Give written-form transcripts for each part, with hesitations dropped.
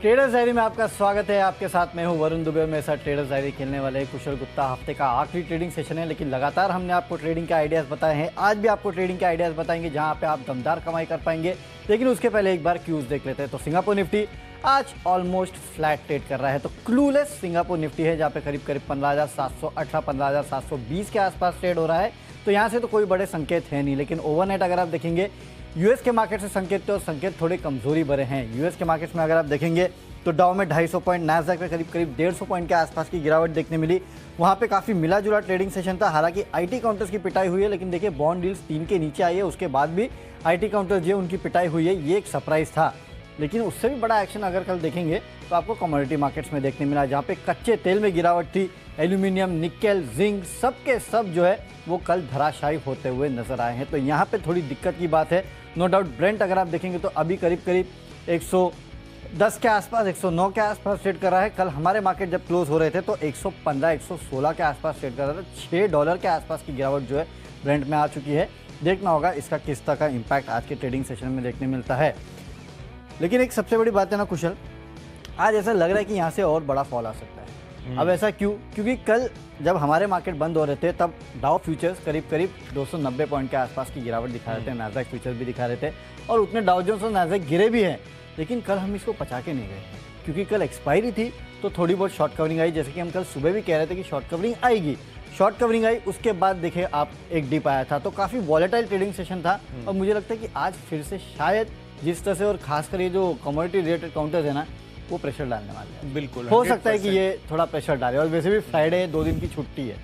Traders diary में आपका स्वागत है। आपके साथ मैं हूं वरुण दुबे। मेरे साथ ट्रेडर्स डायरी खेलने वाले कुशल गुप्ता। हफ्ते का आखिरी ट्रेडिंग सेशन है, लेकिन लगातार हमने आपको ट्रेडिंग के आइडियाज़ बताए हैं। आज भी आपको ट्रेडिंग के आइडियाज़ बताएंगे जहां पे आप दमदार कमाई कर पाएंगे। लेकिन उसके पहले एक बार क्यूज देख लेते हैं। तो सिंगापुर निफ्टी आज ऑलमोस्ट फ्लैट ट्रेड कर रहा है। तो क्लूलेस सिंगापुर निफ्टी है जहाँ पे करीब 15,718 15,720 के आसपास ट्रेड हो रहा है। तो यहाँ से तो कोई बड़े संकेत है नहीं, लेकिन ओवरनाइट अगर आप देखेंगे यूएस के मार्केट से संकेत थोड़े कमजोरी भरे हैं। यूएस के मार्केट्स में अगर आप देखेंगे तो डाउ में 250 पॉइंट, नैस्डैक में करीब 150 पॉइंट के आसपास की गिरावट देखने मिली। वहाँ पे काफ़ी मिला जुला ट्रेडिंग सेशन था। हालांकि आईटी काउंटर्स की पिटाई हुई है, लेकिन देखिए बॉन्ड डील्स 3 के नीचे आई है, उसके बाद भी आईटी काउंटर्स जो उनकी पिटाई हुई है, ये एक सरप्राइज था। लेकिन उससे भी बड़ा एक्शन अगर कल देखेंगे तो आपको कमोडिटी मार्केट्स में देखने मिला, जहाँ पे कच्चे तेल में गिरावट थी। एल्यूमिनियम, निकेल, जिंक सब के सब जो है वो कल धराशायी होते हुए नजर आए हैं। तो यहाँ पे थोड़ी दिक्कत की बात है। नो डाउट ब्रेंट अगर आप देखेंगे तो अभी करीब 110 के आसपास, 109 के आसपास ट्रेड कर रहा है। कल हमारे मार्केट जब क्लोज हो रहे थे तो 115, 116 के आसपास ट्रेड कर रहा था। $6 के आसपास की गिरावट जो है ब्रेंट में आ चुकी है। देखना होगा इसका किस तरह का इम्पैक्ट आज के ट्रेडिंग सेशन में देखने मिलता है। लेकिन एक सबसे बड़ी बात है ना कुशल, आज ऐसा लग रहा है कि यहाँ से और बड़ा फॉल आ सकता है। अब ऐसा क्यों? क्योंकि कल जब हमारे मार्केट बंद हो रहे थे तब डाउ फ्यूचर्स करीब 290 पॉइंट के आसपास की गिरावट दिखा रहे थे, नैस्डैक फ्यूचर्स भी दिखा रहे थे, और उतने डाउ जोन्स और नैस्डैक गिरे भी हैं। लेकिन कल हम इसको पचा के नहीं गए, क्योंकि कल एक्सपायरी थी तो थोड़ी बहुत शॉर्ट कवरिंग आई। जैसे कि हम कल सुबह भी कह रहे थे कि शॉर्ट कवरिंग आएगी, शॉर्ट कवरिंग आई, उसके बाद देखिए आप एक डिप आया था। तो काफ़ी वॉलेटाइल ट्रेडिंग सेशन था। और मुझे लगता है कि आज फिर से शायद जिस तरह से, और खासकर ये जो कमोडिटी रिलेटेड काउंटर्स है ना, वो प्रेशर डालने वाले हैं। बिल्कुल हो सकता है कि ये थोड़ा प्रेशर डाले। और वैसे भी फ्राइडे 2 दिन की छुट्टी है,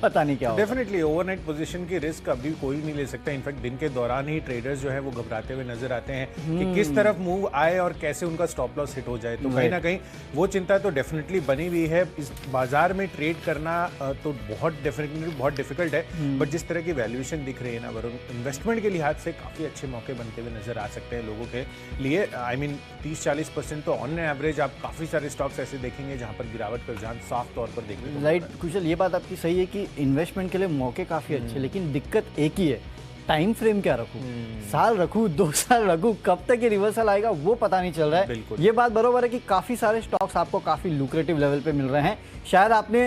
पता नहीं क्या होगा। डेफिनेटली ओवरनाइट पोजीशन की रिस्क अभी कोई नहीं ले सकता। इनफैक्ट दिन के दौरान ही ट्रेडर्स जो है वो घबराते हुए नजर आते हैं कि किस तरफ मूव आए और कैसे उनका स्टॉप लॉस हिट हो जाए। तो कहीं ना कहीं वो चिंता तो डेफिनेटली बनी हुई है। इस बाजार में ट्रेड करना तो बहुत डिफिकल्ट है, बट जिस तरह की वैल्यूएशन दिख रही है ना वरुण, इन्वेस्टमेंट के लिहाज से काफी अच्छे मौके बनते हुए नजर आ सकते हैं लोगों के लिए। आई मीन 30-40% तो ऑन एवरेज आप काफी सारे स्टॉक्स ऐसे देखेंगे जहां पर गिरावट का रुझान साफ तौर पर देखने को। राइट कुशल, ये बात आपकी सही है कि इन्वेस्टमेंट के लिए मौके काफ़ी अच्छे, लेकिन दिक्कत एक ही है, टाइम फ्रेम क्या रखूं? साल रखूं, 2 साल रखूं, कब तक ये रिवर्सल आएगा वो पता नहीं चल रहा है। ये बात बरोबर है कि काफ़ी सारे स्टॉक्स आपको काफ़ी लुक्रेटिव लेवल पे मिल रहे हैं। शायद आपने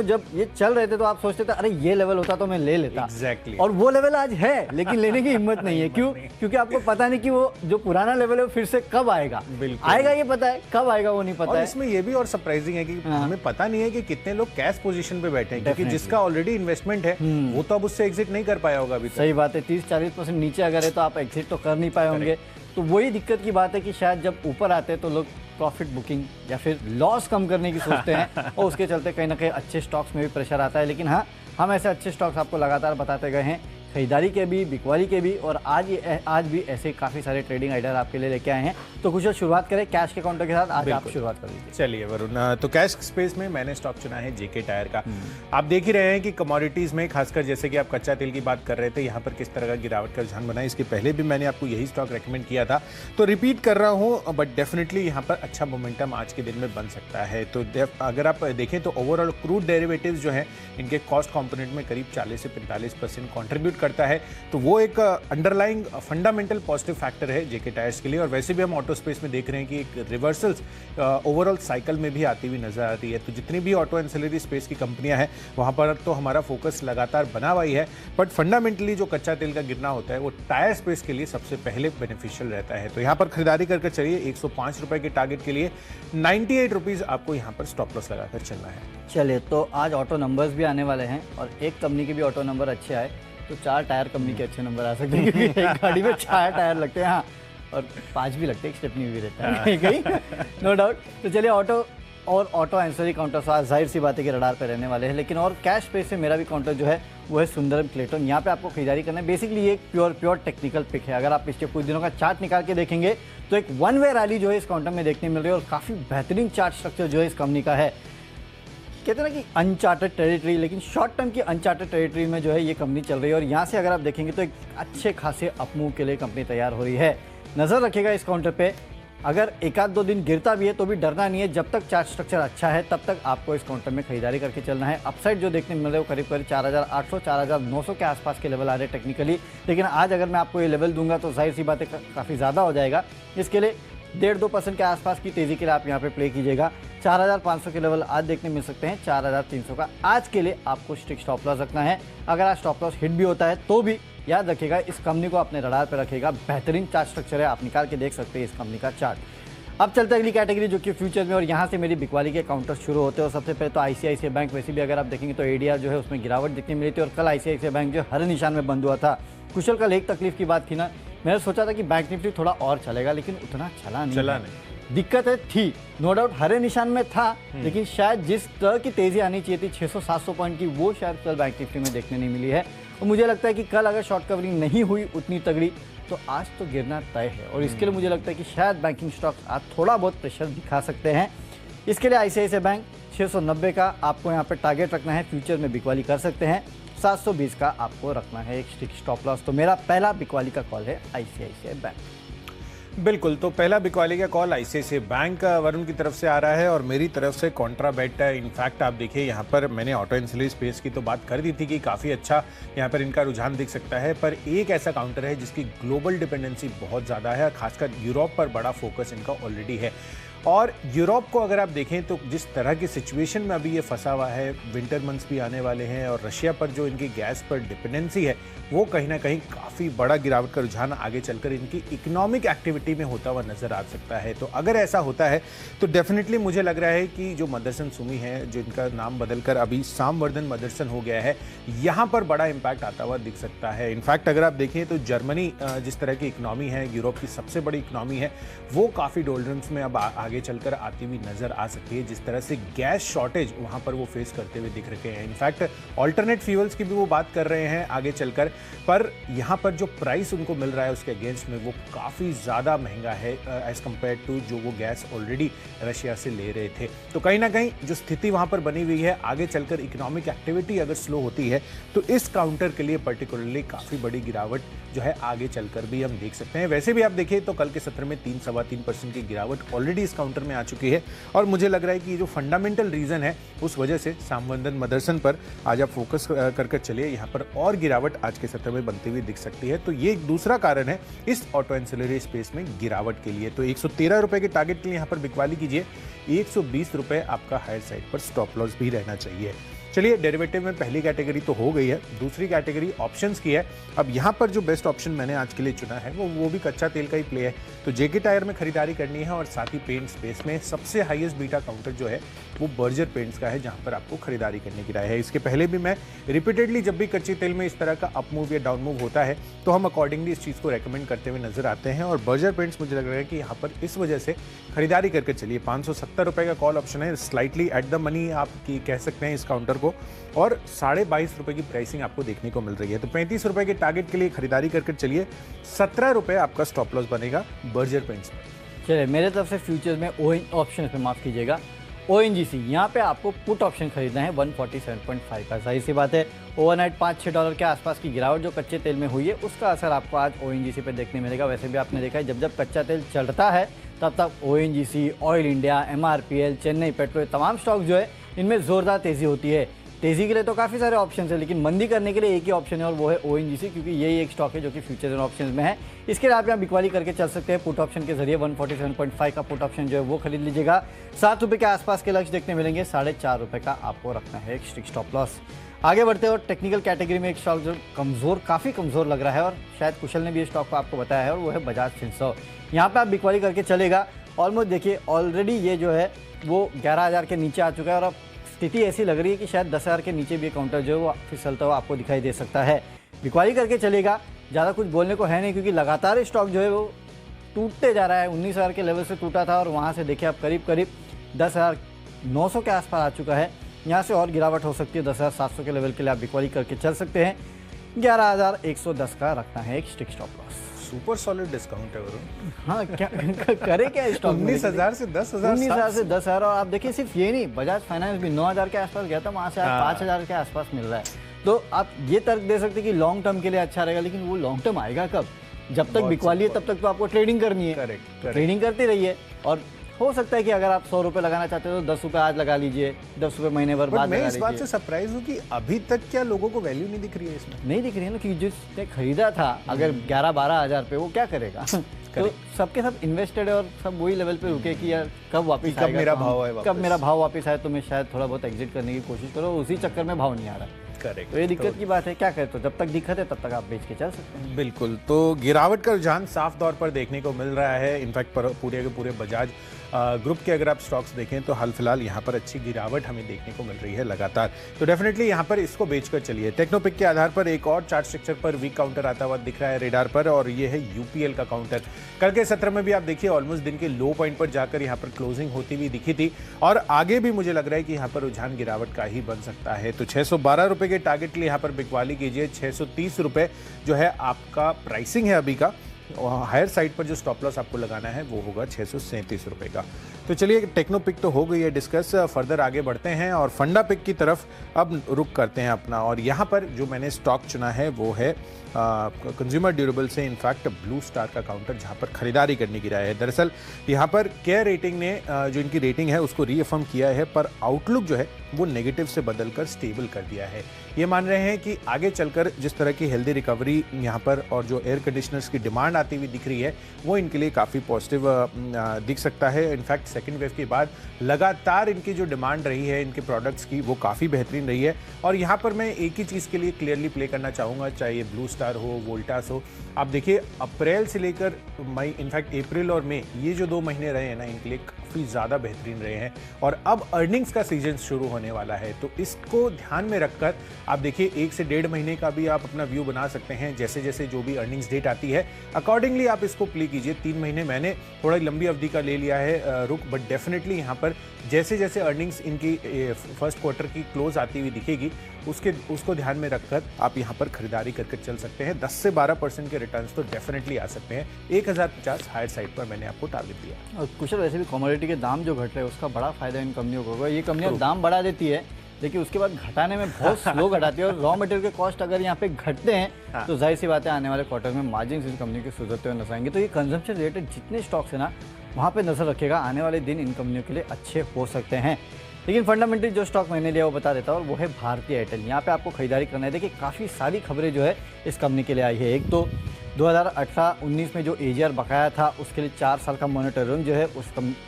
जब ये चल रहे थे तो आप सोचते थे अरे ये लेवल होता तो मैं ले लेता। Exactly. और वो लेवल आज है, लेकिन लेने की हिम्मत नहीं है। क्यों? क्योंकि आपको पता नहीं कि वो जो पुराना लेवल है वो फिर से कब आएगा। आएगा ये पता है, कब आएगा वो नहीं पता है। इसमें ये भी और सरप्राइजिंग है कि हमें पता नहीं है कि कितने लोग कैश पोजीशन पे बैठे हैं, क्योंकि जिसका ऑलरेडी इन्वेस्टमेंट है वो तो अब उससे एग्जिट नहीं कर पाया होगा अभी तक। सही बात है। 30-40% नीचे अगर है तो आप एग्जिट तो कर नहीं पाए होंगे। तो वही दिक्कत की बात है कि शायद जब ऊपर आते हैं तो लोग प्रॉफिट बुकिंग या फिर लॉस कम करने की सोचते हैं, और उसके चलते कहीं ना कहीं अच्छे स्टॉक्स में भी प्रेशर आता है। लेकिन हाँ, हम ऐसे अच्छे स्टॉक्स आपको लगातार बताते गए हैं, खरीदारी के भी, बिकवाली के भी, और आज भी ऐसे काफ़ी सारे ट्रेडिंग आइडियाज आपके लिए लेके आए हैं। तो कुछ शुरुआत करें कैश के काउंटर के साथ। आज आप शुरुआत कर लीजिए। चलिए वरुण, तो कैश स्पेस में मैंने स्टॉक चुना है जेके टायर का। आप देख ही रहे हैं कि कमोडिटीज में खासकर जैसे कि आप कच्चा तेल की बात कर रहे थे, यहाँ पर किस तरह का गिरावट का रुझान बना है। इसके पहले भी मैंने आपको यही स्टॉक रेकमेंड किया था, तो रिपीट कर रहा हूँ, बट डेफिनेटली यहाँ पर अच्छा मोमेंटम आज के दिन में बन सकता है। तो अगर आप देखें तो ओवरऑल क्रूड डेरिवेटिव्स जो है इनके कॉस्ट कॉम्पोनेंट में करीब 40 से 45% कॉन्ट्रीब्यूट करता है। तो वो एक अंडरलाइंग फंडामेंटल पॉजिटिव फैक्टर है जेके टायर्स के लिए। और वैसे भी हम ऑटो स्पेस में देख रहे हैं कि एक रिवर्सल्स ओवरऑल साइकिल में भी आती हुई नजर आ रही है। तो जितनी भी ऑटो एंसिलरी स्पेस की कंपनियां हैं वहां पर तो हमारा फोकस लगातार बना हुआ ही है, बट फंडामेंटली जो कच्चा तेल का गिरना होता है वो टायर स्पेस के लिए सबसे पहले बेनिफिशियल रहता है। तो यहाँ पर खरीदारी करके चलिए। 105 रुपए के टारगेट के लिए 98 रुपीज आपको यहाँ पर स्टॉप लॉस लगाकर चलना है। चलिए, तो आज ऑटो नंबर्स भी आने वाले हैं, और एक कंपनी के भी ऑटो नंबर अच्छे आए तो 4 टायर कंपनी के अच्छे नंबर आ सकते हैं, क्योंकि एक गाड़ी में 4 टायर लगते हैं। हाँ, और 5 भी लगते हैं, स्टेपनी भी रहता है कहीं, नो डाउट। तो चलिए, ऑटो एंसरी काउंटर आज जाहिर सी बात है कि रडार पे रहने वाले हैं। लेकिन और कैश पे से मेरा भी काउंटर जो है वो है सुंदरम क्लेटन। यहाँ पे आपको खरीदारी करना है। बेसिकली ये एक प्योर टेक्निकल पिक है। अगर आप पिछले कुछ दिनों का चार्ट निकाल के देखेंगे तो एक वन वे रैली जो है इस काउंटर में देखने मिल रही है, और काफ़ी बेहतरीन चार्ट स्ट्रक्चर जो है इस कंपनी का है। कहते हैं ना कि अनचार्टेड टेरिटरी, लेकिन शॉर्ट टर्म की अनचार्टेड टेरिटरी में जो है ये कंपनी चल रही है। और यहाँ से अगर आप देखेंगे तो एक अच्छे खासे अपमूव के लिए कंपनी तैयार हो रही है। नज़र रखिएगा इस काउंटर पे। अगर 1-2 दिन गिरता भी है तो भी डरना नहीं है। जब तक चार्ट स्ट्रक्चर अच्छा है तब तक आपको इस काउंटर में खरीदारी करके चलना है। अपसाइड जो देखने मिल रहे हो करीब 4,800 4,900 के आसपास के लेवल आ रहे हैं टेक्निकली। लेकिन आज अगर मैं आपको ये लेवल दूंगा तो जाहिर सी बात है काफ़ी ज़्यादा हो जाएगा। इसके लिए 1.5-2% के आसपास की तेजी के लिए आप यहाँ पे प्ले कीजिएगा। 4,500 के लेवल आज देखने मिल सकते हैं, 4,300 का आज के लिए आपको स्ट्रिक्ट स्टॉप लॉस रखना है। अगर आज स्टॉप लॉस हिट भी होता है तो भी याद रखिएगा, इस कंपनी को अपने रडार पर रखिएगा। बेहतरीन चार्ट स्ट्रक्चर है, आप निकाल के देख सकते हैं इस कंपनी का चार्ट। अब चलते हैं अगली कैटेगरी जो कि फ्यूचर में, और यहाँ से मेरी बिकवाली के काउंटर शुरू होते हैं। और सबसे पहले तो आईसीआईसीआई बैंक, वैसे भी अगर आप देखेंगे तो एडीआर जो है उसमें गिरावट दिखने मिली थी, और कल आईसीआईसीआई बैंक जो हरे निशान में बंद हुआ था। कुशल कल एक तकलीफ की बात थी ना, मैंने सोचा था कि बैंक निफ्टी थोड़ा और चलेगा, लेकिन उतना चला नहीं। दिक्कत है थी, नो डाउट हरे निशान में था, लेकिन शायद जिस तरह की तेजी आनी चाहिए थी 600-700 पॉइंट की, वो शायद कल बैंक निफ्टी में देखने नहीं मिली है। और मुझे लगता है कि कल अगर शॉर्ट कवरिंग नहीं हुई उतनी तगड़ी, तो आज तो गिरना तय है। और इसके लिए मुझे लगता है कि शायद बैंकिंग स्टॉक्स आज थोड़ा बहुत प्रेशर दिखा सकते हैं। इसके लिए आईसीआईसीआई बैंक 690 का आपको यहाँ पे टारगेट रखना है। फ्यूचर में बिकवाली कर सकते हैं, 720 का आपको रखना है एक स्ट्रिक्ट स्टॉप लॉस। तो मेरा पहला बिकवाली का कॉल है आईसीआईसीआई बैंक। बिल्कुल, तो पहला बिकवाली का कॉल आईसीआईसीआई बैंक वरुण की तरफ से आ रहा है और मेरी तरफ से कॉन्ट्रा बेट है। इनफैक्ट आप देखिए यहाँ पर मैंने ऑटो एंसिलरी स्पेस की तो बात कर दी थी कि काफ़ी अच्छा यहाँ पर इनका रुझान दिख सकता है, पर एक ऐसा काउंटर है जिसकी ग्लोबल डिपेंडेंसी बहुत ज़्यादा है, खासकर यूरोप पर बड़ा फोकस इनका ऑलरेडी है। और यूरोप को अगर आप देखें तो जिस तरह की सिचुएशन में अभी ये फंसा हुआ है, विंटर मंथ्स भी आने वाले हैं, और रशिया पर जो इनकी गैस पर डिपेंडेंसी है वो कहीं ना कहीं काफ़ी बड़ा गिरावट का रुझान आगे चलकर इनकी इकोनॉमिक एक्टिविटी में होता हुआ नजर आ सकता है। तो अगर ऐसा होता है तो डेफिनेटली मुझे लग रहा है कि जो मदरसन सुमी है, जो इनका नाम बदलकर अभी सामवर्धन मदरसन हो गया है, यहाँ पर बड़ा इंपैक्ट आता हुआ दिख सकता है। इनफैक्ट अगर आप देखें तो जर्मनी जिस तरह की इकनॉमी है, यूरोप की सबसे बड़ी इकनॉमी है, वो काफ़ी डोल्ड्रम्स में अब आगे चलकर आती हुई नजर आ सकती है। जिस तरह से गैस शॉर्टेज वहाँ पर वो फेस करते हुए दिख रहे हैं। इनफैक्ट ऑल्टरनेट फ्यूल्स की भी वो बात कर रहे हैं आगे चलकर, पर यहाँ पर जो प्राइस उनको मिल रहा है उसके अगेंस्ट में वो काफ़ी ज़्यादा महंगा है एज कम्पेयर टू जो वो गैस ऑलरेडी रशिया से ले रहे थे। तो कहीं ना कहीं जो स्थिति वहाँ पर बनी हुई है, आगे चलकर इकोनॉमिक एक्टिविटी अगर स्लो होती है तो इस काउंटर के लिए पर्टिकुलरली काफ़ी बड़ी गिरावट जो है आगे चलकर भी हम देख सकते हैं। वैसे भी आप देखिए तो कल के सत्र में 3-3.25% की गिरावट ऑलरेडी इस काउंटर में आ चुकी है, और मुझे लग रहा है कि जो फंडामेंटल रीज़न है उस वजह से सामवर्धन मदरसन पर आज आप फोकस कर चलिए, यहाँ पर और गिरावट आज के सत्र में बनती हुई दिख सकती है। तो ये एक दूसरा कारण है इस ऑटो एंसिलरी स्पेस में गिरावट के लिए। तो 113 रुपए के टारगेट के लिए यहाँ पर बिकवाली कीजिए, 120 रुपए आपका हायर साइड पर स्टॉप लॉस भी रहना चाहिए। चलिए, डेरिवेटिव में पहली कैटेगरी तो हो गई है, दूसरी कैटेगरी ऑप्शंस की है। अब यहाँ पर जो बेस्ट ऑप्शन मैंने आज के लिए चुना है वो भी कच्चा तेल का ही प्ले है। तो जेके टायर में खरीदारी करनी है, और साथ ही पेंट स्पेस में सबसे हाईएस्ट बीटा काउंटर जो है वो बर्जर पेंट्स का है, जहाँ पर आपको खरीदारी करने की राय है। इसके पहले भी मैं रिपीटेडली जब भी कच्चे तेल में इस तरह का अप मूव या डाउन मूव होता है तो हम अकॉर्डिंगली इस चीज़ को रेकमेंड करते हुए नजर आते हैं। और बर्जर पेंट्स मुझे लग रहा है कि यहाँ पर इस वजह से खरीदारी करके चलिए। 570 रुपये का कॉल ऑप्शन है, स्लाइटली एट द मनी आप कह सकते हैं इस काउंटर को, और 22.5 रुपये की प्राइसिंग आपको देखने को मिल रही है। तो 35 रुपये के टारगेट के लिए खरीदारी करके चलिए, 17 रुपये आपका स्टॉप लॉस बनेगा बर्जर पेंट्स में। चलिए, मेरे तरफ से फ्यूचर्स में ऑप्शन पे माफ़ कीजिएगा, ONGC, यहाँ पे आपको पुट ऑप्शन खरीदना है 147.5 का। जाहिर सी बात है, ओवरनाइट $5-6 के आसपास की गिरावट जो कच्चे तेल में हुई है उसका असर आपको आज ONGC पे देखने मिलेगा। वैसे भी आपने देखा है जब जब कच्चा तेल चढ़ता है तब तक ONGC, oil India, MRPL, Chennai petrol, तमाम स्टॉक जो है इनमें ज़ोरदार तेज़ी होती है। तेज़ी के लिए तो काफ़ी सारे ऑप्शन है, लेकिन मंदी करने के लिए एक ही ऑप्शन है और वो है ONGC, क्योंकि यही एक स्टॉक है जो कि फ्यूचर्स एंड ऑप्शन में है। इसके लिए आप यहाँ बिकवाली करके चल सकते हैं पुट ऑप्शन के जरिए। 147.5 का पुट ऑप्शन जो है वो खरीद लीजिएगा। 7 रुपये के आसपास के लक्ष्य देखने मिलेंगे, 4.5 रुपये का आपको रखना है एक स्ट्रिक्ट स्टॉप लॉस। आगे बढ़ते हैं और टेक्निकल कैटेगरी में एक स्टॉक जो काफ़ी कमज़ोर लग रहा है, और शायद कुशल ने भी इस स्टॉक को आपको बताया है, और वो है बजाज फिनसर्व। यहाँ पर आप बिकवाली करके चलेगा। ऑलमोस्ट देखिए ऑलरेडी ये जो है वो 11,000 के नीचे आ चुका है, और अब स्थिति ऐसी लग रही है कि शायद 10,000 के नीचे भी काउंटर जो है वो फिसलता हुआ आपको दिखाई दे सकता है। बिकवाली करके चलेगा, ज़्यादा कुछ बोलने को है नहीं, क्योंकि लगातार स्टॉक जो है वो टूटते जा रहा है। 19,000 के लेवल से टूटा था और वहाँ से देखिए आप करीब 10,900 के आसपास आ चुका है। यहाँ से और गिरावट हो सकती है, 10,700 के लेवल के लिए आप बिकवाली करके चल सकते हैं। 11,110 का रखना है एक strict stop loss. Super solid discount है वरुण। हाँ, क्या करे क्या स्टॉक 19,000 से 10,000, 19,000 से 10,000। और आप देखिए सिर्फ ये नहीं, बजाज फाइनेंस भी 9,000 के आसपास गया था, वहाँ से आज 5,000 के आसपास मिल रहा है। तो आप ये तर्क दे सकते हैं कि लॉन्ग टर्म के लिए अच्छा रहेगा, लेकिन वो लॉन्ग टर्म आएगा कब? जब तक बिकवाली है तब तक तो आपको ट्रेडिंग करनी है। करेक्ट। ट्रेडिंग करते रहिए, और हो सकता है कि अगर आप 100 रुपये लगाना चाहते हो तो 10 रुपये आज लगा लीजिए, 10 रुपये महीने भर बाद लगा लीजिए। मैं इस बात से सरप्राइज हूँ कि अभी तक क्या लोगों को वैल्यू नहीं दिख रही है इसमें। नहीं दिख रही है ना, कि जिसने खरीदा था अगर 11-12 हज़ार पे, वो क्या करेगा? तो सबके सब इन्वेस्टेड है और सब वही लेवल पे रुके कि यार कब वापस कब मेरा भाव है, कब मेरा भाव वापस आए, तो मैं शायद थोड़ा बहुत एग्जिट करने की कोशिश करो, उसी चक्कर में भाव नहीं आ रहा। करेक्ट, तो ये दिक्कत की बात है। क्या करें, तो जब तक दिक्कत है तब तक आप बेच के चल सकते हैं। बिल्कुल, तो गिरावट का रुझान साफ तौर पर देखने को मिल रहा है। इनफैक्ट पूरे के पूरे बजाज ग्रुप के अगर आप स्टॉक्स देखें तो हाल फिलहाल यहाँ पर अच्छी गिरावट हमें देखने को मिल रही है लगातार। तो डेफिनेटली यहाँ पर इसको बेचकर चलिए। टेक्नोपिक के आधार पर एक और चार्ट स्ट्रक्चर पर वीक काउंटर आता हुआ दिख रहा है रेडार पर, और ये है यूपीएल का काउंटर। कल के सत्र में भी आप देखिए ऑलमोस्ट दिन के लो पॉइंट पर जाकर यहाँ पर क्लोजिंग होती हुई दिखी थी, और आगे भी मुझे लग रहा है कि यहाँ पर रुझान गिरावट का ही बन सकता है। तो 612 रुपये के टारगेट के लिए यहाँ पर बिकवाली कीजिए। 630 रुपये जो है आपका प्राइसिंग है अभी का, और हायर साइड पर जो स्टॉप लॉस आपको लगाना है वो होगा 637 रुपये का। तो चलिए, टेक्नोपिक तो हो गई है डिस्कस, फर्दर आगे बढ़ते हैं और फंडा पिक की तरफ अब रुक करते हैं अपना। और यहाँ पर जो मैंने स्टॉक चुना है वो है कंज्यूमर ड्यूरेबल से इनफैक्ट ब्लू स्टार का काउंटर, जहाँ पर खरीदारी करने की राय है। दरअसल यहाँ पर केयर रेटिंग ने जो इनकी रेटिंग है उसको रीअफर्म किया है, पर आउटलुक जो है वो नेगेटिव से बदलकर स्टेबल कर दिया है। ये मान रहे हैं कि आगे चलकर जिस तरह की हेल्दी रिकवरी यहाँ पर और जो एयर कंडीशनर्स की डिमांड आती हुई दिख रही है वो इनके लिए काफ़ी पॉजिटिव दिख सकता है। इनफैक्ट सेकेंड वेव के बाद लगातार इनकी जो डिमांड रही है इनके प्रोडक्ट्स की वो काफ़ी बेहतरीन रही है। और यहाँ पर मैं एक ही चीज़ के लिए क्लियरली प्ले करना चाहूँगा, चाहे ये ब्लू स्टार हो, वोल्टास हो। आप देखिए अप्रैल से लेकर मई, इनफैक्ट अप्रैल और मई, ये जो 2 महीने रहे हैं ना इनके लिए काफ़ी ज़्यादा बेहतरीन रहे हैं, और अब अर्निंग्स का सीजन शुरू होने वाला है। तो इसको ध्यान में रखकर आप देखिए 1 से 1.5 महीने का भी आप अपना व्यू बना सकते हैं। जैसे जैसे जो भी अर्निंग्स डेट आती है अकॉर्डिंगली आप इसको प्ले कीजिए। 3 महीने मैंने थोड़ा लंबी अवधि का ले लिया है रुक, बट डेफिनेटली यहाँ पर जैसे जैसे अर्निंग्स इनकी फर्स्ट क्वार्टर की क्लोज आती हुई दिखेगी उसको ध्यान में रखकर आप यहाँ पर खरीदारी करके चल सकते हैं। 10 से 12% के रिटर्न्स तो डेफिनेटली आ सकते हैं। 1050 हायर साइड पर मैंने आपको टारगेट दिया। और कुछ वैसे भी कमोडिटी के दाम जो घट रहे हैं उसका बड़ा फायदा इन कंपनियों को होगा। ये कंपनियां दाम बढ़ा देती है लेकिन उसके बाद घटाने में बहुत स्लो घटाती है, और रॉ मटेरियल के कॉस्ट अगर यहाँ पे घटते हैं तो जाहिर सी बात है आने वाले क्वार्टर में मार्जिन इस कंपनी के सुधरते हुए नजर आएंगे। तो ये कंजम्पशन रिलेटेड जितने स्टॉक्स है ना वहाँ पे नजर रखेगा, आने वाले दिन इन कंपनियों के लिए अच्छे हो सकते हैं। लेकिन फंडामेंटली जो स्टॉक मैंने लिया वो बता देता हूँ, और वो है भारतीय एयरटेल। यहाँ पे आपको खरीदारी करना है। देखिए काफ़ी सारी खबरें जो है इस कंपनी के लिए आई है। एक तो 2018-19 में जो एजीआर बकाया था उसके लिए 4 साल का मॉनिटरिंग जो है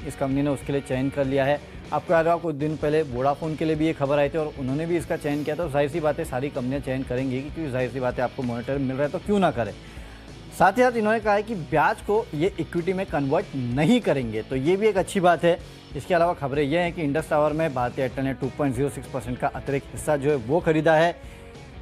इस कंपनी ने उसके लिए चयन कर लिया है। आपको याद होगा कुछ दिन पहले वोडाफोन के लिए भी ये खबर आई थी और उन्होंने भी इसका चयन किया था। जाहिर सी बात है सारी कंपनियां चयन करेंगी, क्योंकि जाहिर सी बात है आपको मॉनिटरिंग मिल रहा है तो क्यों ना करें। साथ ही साथ इन्होंने कहा है कि ब्याज को ये इक्विटी में कन्वर्ट नहीं करेंगे, तो ये भी एक अच्छी बात है। इसके अलावा खबरें ये हैं कि इंडस टावर में भारतीय एयरटेल ने 2.06% का अतिरिक्त हिस्सा जो है वो खरीदा है।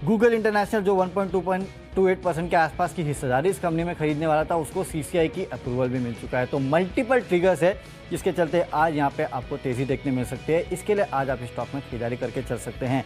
गूगल इंटरनेशनल जो 1.28% के आसपास की हिस्सेदारी इस कंपनी में खरीदने वाला था उसको सीसीआई की अप्रूवल भी मिल चुका है। तो मल्टीपल ट्रिगर्स है जिसके चलते आज यहाँ पे आपको तेज़ी देखने मिल सकती है। इसके लिए आज आप स्टॉक में खरीदारी करके चल सकते हैं।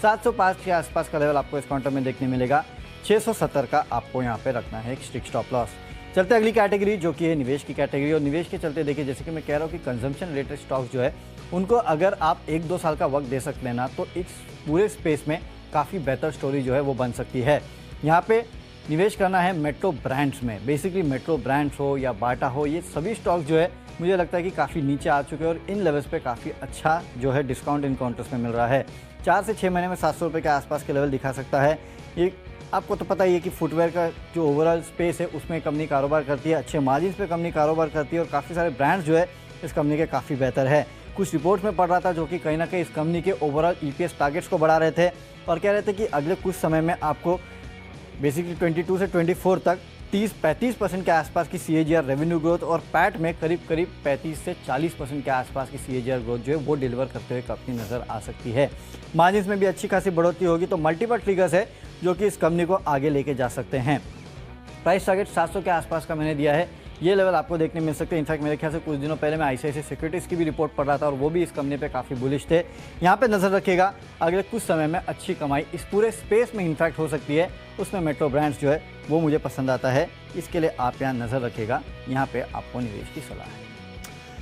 705 के आसपास का लेवल आपको इस काउंटर में देखने मिलेगा। 670 का आपको यहाँ पे रखना है एक स्ट्रिक्ट स्टॉप लॉस। चलते अगली कैटेगरी जो कि है निवेश की कैटेगरी। और निवेश के चलते देखिए जैसे कि मैं कह रहा हूँ कि कंजम्पशन रिलेटेड स्टॉक्स जो है उनको अगर आप 1-2 साल का वक्त दे सकते हैं ना तो इस पूरे स्पेस में काफ़ी बेहतर स्टोरी जो है वो बन सकती है। यहाँ पे निवेश करना है मेट्रो ब्रांड्स में। बेसिकली मेट्रो ब्रांड्स हो या बाटा हो, ये सभी स्टॉक जो है मुझे लगता है कि काफ़ी नीचे आ चुके हैं और इन लेवल्स पे काफ़ी अच्छा जो है डिस्काउंट इन काउंटर्स में मिल रहा है। 4 से 6 महीने में 700 रुपये के आसपास के लेवल दिखा सकता है। ये आपको तो पता ही है कि फुटवेयर का जो ओवरऑल स्पेस है उसमें कंपनी कारोबार करती है, अच्छे मार्जिन पे कंपनी कारोबार करती है और काफ़ी सारे ब्रांड्स जो है इस कंपनी के काफ़ी बेहतर है। कुछ रिपोर्ट्स में पढ़ रहा था जो कि कहीं ना कहीं इस कंपनी के ओवरऑल ईपीएस टारगेट्स को बढ़ा रहे थे और कह रहे थे कि अगले कुछ समय में आपको बेसिकली 22 से 24 तक 30-35% के आसपास की सीएजीआर रेवेन्यू ग्रोथ और पैट में करीब 35 से 40% के आसपास की सीएजीआर ग्रोथ जो है वो डिलीवर करते हुए कंपनी नज़र आ सकती है। मार्जिन्स में भी अच्छी खासी बढ़ोतरी होगी। तो मल्टीपल ट्रिगर्स है जो कि इस कंपनी को आगे लेके जा सकते हैं। प्राइस टारगेट 700 के आसपास का मैंने दिया है, ये लेवल आपको देखने मिल सकते हैं। इनफैक्ट मेरे ख्याल से कुछ दिनों पहले मैं आईसीआईसीआई सिक्योरिटीज़ की भी रिपोर्ट पढ़ रहा था और वो भी इस कंपनी पे काफ़ी बुलिश थे। यहाँ पे नज़र रखिएगा, अगले कुछ समय में अच्छी कमाई इस पूरे स्पेस में इनफैक्ट हो सकती है। उसमें मेट्रो ब्रांड्स जो है वो मुझे पसंद आता है, इसके लिए आप यहाँ नज़र रखिएगा। यहाँ पर आपको निवेश की सलाह है।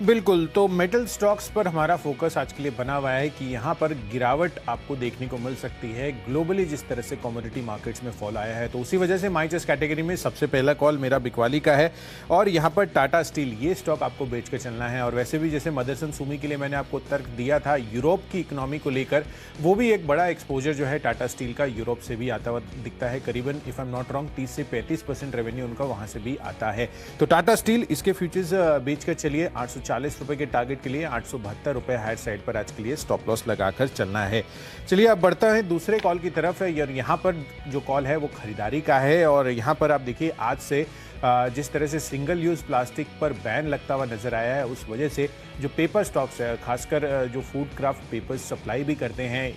बिल्कुल, तो मेटल स्टॉक्स पर हमारा फोकस आज के लिए बना हुआ है कि यहाँ पर गिरावट आपको देखने को मिल सकती है ग्लोबली जिस तरह से कमोडिटी मार्केट्स में फॉल आया है। तो उसी वजह से माई चॉइस कैटेगरी में सबसे पहला कॉल मेरा बिकवाली का है और यहाँ पर टाटा स्टील ये स्टॉक आपको बेच कर चलना है। और वैसे भी जैसे मदरसन सुमी के लिए मैंने आपको तर्क दिया था यूरोप की इकोनॉमी को लेकर, वो भी एक बड़ा एक्सपोजर जो है टाटा स्टील का यूरोप से भी आता हुआ दिखता है। करीबन if I am not wrong 30 से 35% रेवेन्यू उनका वहाँ से भी आता है। तो टाटा स्टील इसके फ्यूचर्स बेच कर चलिए 840 रुपए के टारगेट के लिए 872 रुपए हायर साइड पर आज के लिए स्टॉप लॉस लगाकर चलना है। चलिए अब बढ़ता है दूसरे कॉल की तरफ। यहाँ पर जो कॉल है वो खरीदारी का है और यहाँ पर आप देखिए आज से जिस तरह से सिंगल यूज प्लास्टिक पर बैन लगता हुआ नजर आया है, उस वजह से जो पेपर स्टॉक्स है, खासकर जो फूड क्राफ्ट पेपर्स सप्लाई भी करते हैं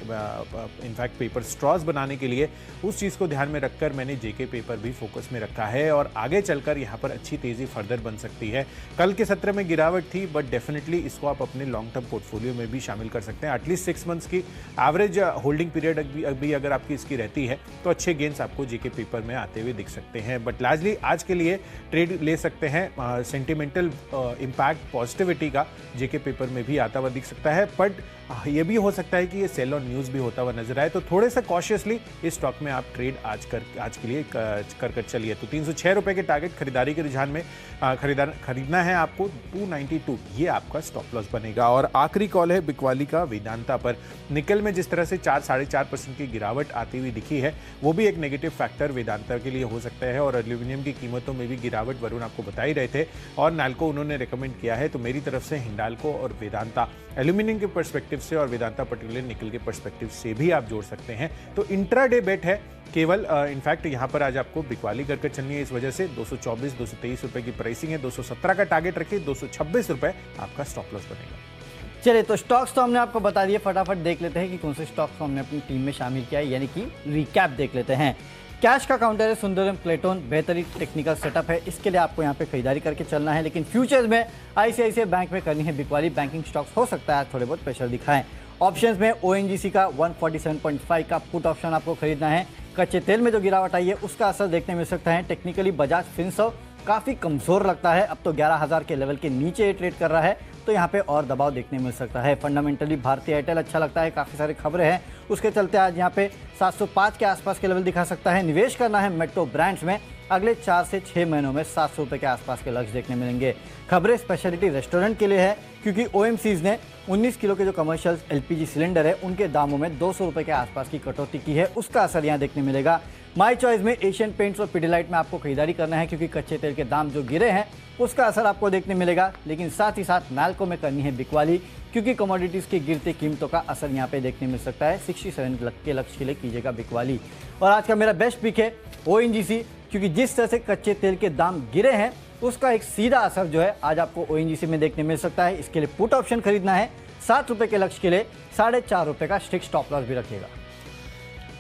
इनफैक्ट पेपर स्ट्रॉज बनाने के लिए, उस चीज़ को ध्यान में रखकर मैंने जेके पेपर भी फोकस में रखा है और आगे चलकर यहाँ पर अच्छी तेज़ी फर्दर बन सकती है। कल के सत्र में गिरावट थी बट डेफिनेटली इसको आप अपने लॉन्ग टर्म पोर्टफोलियो में भी शामिल कर सकते हैं। एटलीस्ट 6 मंथ्स की एवरेज होल्डिंग पीरियड अभी अगर आपकी इसकी रहती है तो अच्छे गेंस आपको जेके पेपर में आते हुए दिख सकते हैं। बट लार्जली आज के लिए ट्रेड ले सकते हैं सेंटिमेंटल इम्पैक्ट पॉजिटिविटी का जेके पेपर में भी आता हुआ दिख सकता है, बट ये भी हो सकता है कि ये सेल ऑन न्यूज़ भी होता हुआ नजर आए। तो थोड़े से कॉशियसली इस स्टॉक में आप ट्रेड आज के लिए कर चलिए। तो 306 रुपए के टारगेट खरीदारी के रुझान में खरीदना है आपको 292, ये आपका स्टॉप लॉस बनेगा। और आखिरी कॉल है बिकवाली का वेदांता पर। निकल में जिस तरह से 4-4.5% की गिरावट आती हुई दिखी है, वो भी एक नेगेटिव फैक्टर वेदांता के लिए हो सकता है। और एल्यूमिनियम की कीमतों में भी गिरावट वरुण आपको बता ही रहे थे और नाल्को उन्होंने रिकमेंड किया है। तो मेरी तरफ से हिंडाल्को और वेदांता एल्यूमिनियम के पर्सपेक्टिव से और वेदांता पर्टिकुलर निकल के पर्सपेक्टिव से भी आप जोड़ सकते हैं। तो इंट्राडे बेट है केवल। इनफैक्ट यहाँ पर आज आपको बिकवाली करके चलनी है, इस वजह से 224-223 रुपए की प्राइसिंग है। 217 का टारगेट रखिए, 226 रुपए आपका स्टॉप लॉस बनेगा। चलिए तो स्टॉक्स तो हमने आपको बता दिए, फटाफट देख लेते हैं कि कौन से स्टॉक्स को हमने अपनी टीम में शामिल किया है, यानी कि रिकैप देख लेते हैं। कैश का काउंटर है सुंदरम प्लेटोन, बेहतरीन टेक्निकल सेटअप है, इसके लिए आपको यहाँ पे खरीदारी करके चलना है। लेकिन फ्यूचर्स में आईसीआईसीआई बैंक में करनी है बिकवाली। बैंकिंग स्टॉक्स हो सकता है आज थोड़े बहुत प्रेशर दिखाएं। ऑप्शंस में ओएनजीसी का 147.5 का पुट ऑप्शन आपको खरीदना है। कच्चे तेल में जो गिरावट आई है उसका असर देखने मिल सकता है। टेक्निकली बजाज फिनसर्व काफ़ी कमज़ोर लगता है, अब तो 11,000 के लेवल के नीचे ये ट्रेड कर रहा है, तो यहाँ पे और दबाव देखने मिल सकता है। फंडामेंटली भारतीय एयरटेल अच्छा लगता है, काफ़ी सारी खबरें हैं, उसके चलते आज यहाँ पे 705 के आसपास के लेवल दिखा सकता है। निवेश करना है मेट्रो ब्रांड्स में, अगले 4 से 6 महीनों में 700 रुपये के आसपास के लक्ष्य देखने मिलेंगे। खबरें स्पेशलिटी रेस्टोरेंट के लिए है क्योंकि ओएमसीज ने 19 किलो के जो कमर्शियल एलपीजी सिलेंडर है उनके दामों में 200 रुपये के आसपास की कटौती की है, उसका असर यहाँ देखने मिलेगा। माई चॉइस में एशियन पेंट्स और पिडिलाइट में आपको खरीदारी करना है क्योंकि कच्चे तेल के दाम जो गिरे हैं उसका असर आपको देखने मिलेगा। लेकिन साथ ही साथ नाल्को में करनी है बिकवाली क्योंकि कमोडिटीज़ की गिरती कीमतों का असर यहाँ पे देखने मिल सकता है। 67 के लक्ष्य के लिए कीजिएगा बिकवाली। और आज का मेरा बेस्ट पिक है ओएनजीसी, क्योंकि जिस तरह से कच्चे तेल के दाम गिरे हैं उसका एक सीधा असर जो है आज आपको ओएनजीसी में देखने मिल सकता है। इसके लिए पुट ऑप्शन खरीदना है 7 रुपये के लक्ष्य के लिए, 4.5 रुपये का स्ट्रिक्ट स्टॉप लॉस भी रखिएगा।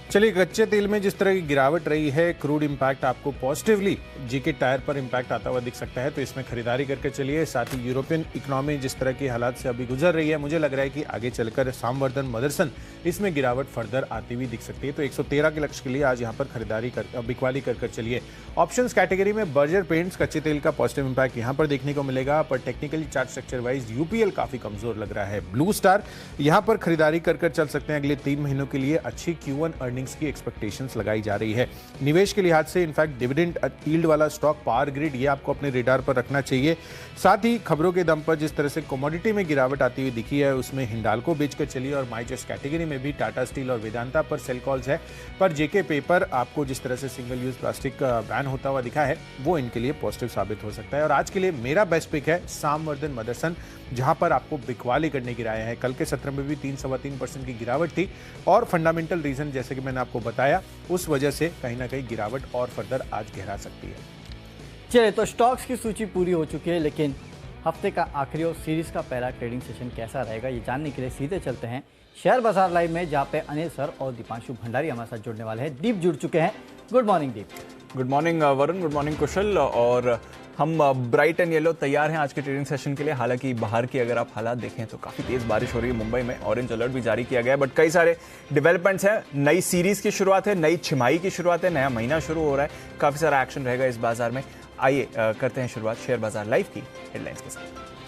चलिए, कच्चे तेल में जिस तरह की गिरावट रही है, क्रूड इंपैक्ट आपको पॉजिटिवली जेके टायर पर इंपैक्ट आता हुआ दिख सकता है, तो इसमें खरीदारी करके चलिए। साथ ही यूरोपियन इकोनॉमी जिस तरह के हालात से अभी गुजर रही है, मुझे लग रहा है कि आगे चलकर सामवर्धन मदरसन इसमें गिरावट फर्दर आती हुई दिख सकती है। तो 113 के लक्ष्य के लिए आज यहाँ पर खरीदारी बिकवाली कर चलिए। ऑप्शंस कैटेगरी में बर्जर पेंट्स, कच्चे तेल का पॉजिटिव इंपैक्ट यहाँ पर देखने को मिलेगा, पर technically chart structure wise UPL काफी कमजोर लग रहा है। ब्लू स्टार यहाँ पर खरीदारी कर चल सकते हैं। अगले 3 महीनों के लिए अच्छी Q1 अर्निंग्स की एक्सपेक्टेशंस लगाई जा रही है। निवेश के लिहाज से इनफैक्ट डिविडेंड यील्ड वाला स्टॉक पावर ग्रिड, ये आपको अपने रेडार पर रखना चाहिए। साथ ही खबरों के दम पर जिस तरह से कमोडिटी में गिरावट आती हुई दिखी है, उसमें हिंडाल्को बेच कर चलिए। और माई चॉइस कैटेगरी में भी टाटा स्टील और वेदांता पर सेल कॉल्स है, पर जेके पेपर आपको जिस तरह से सिंगल यूज प्लास्टिक बैन होता हुआ दिखा है वो इनके लिए पॉजिटिव साबित हो सकता है। और आज के लिए मेरा बेस्ट पिक है सामवर्धन मदरसन, जहां पर आपको बिकवाली करने की राय है। कल के सत्र में भी 3-3.25% की गिरावट थी और फंडामेंटल रीजन जैसे कि मैंने आपको बताया, उस वजह से कहीं ना कहीं गिरावट और फर्दर आज गहरा सकती है। चलिए तो स्टॉक्स की सूची पूरी हो चुकी है, लेकिन हफ्ते का आखिरी और सीरीज का पहला ट्रेडिंग सेशन कैसा रहेगा ये जानने के लिए सीधे चलते हैं शेयर बाजार लाइव में, जहाँ पे अनिल सर और दीपांशु भंडारी हमारे साथ जुड़ने वाले हैं। दीप जुड़ चुके हैं। Good morning Deep. Good morning Varun, good morning Kushal. और हम ब्राइट एंड येलो तैयार हैं आज के ट्रेडिंग सेशन के लिए। हालांकि बाहर की अगर आप हालात देखें तो काफ़ी तेज़ बारिश हो रही है मुंबई में, ऑरेंज अलर्ट भी जारी किया गया है, बट कई सारे डेवलपमेंट्स हैं। नई सीरीज़ की शुरुआत है, नई छिमाही की शुरुआत है, नया महीना शुरू हो रहा है, काफ़ी सारा एक्शन रहेगा इस बाजार में। आइए करते हैं शुरुआत शेयर बाजार लाइव की हेडलाइंस के साथ।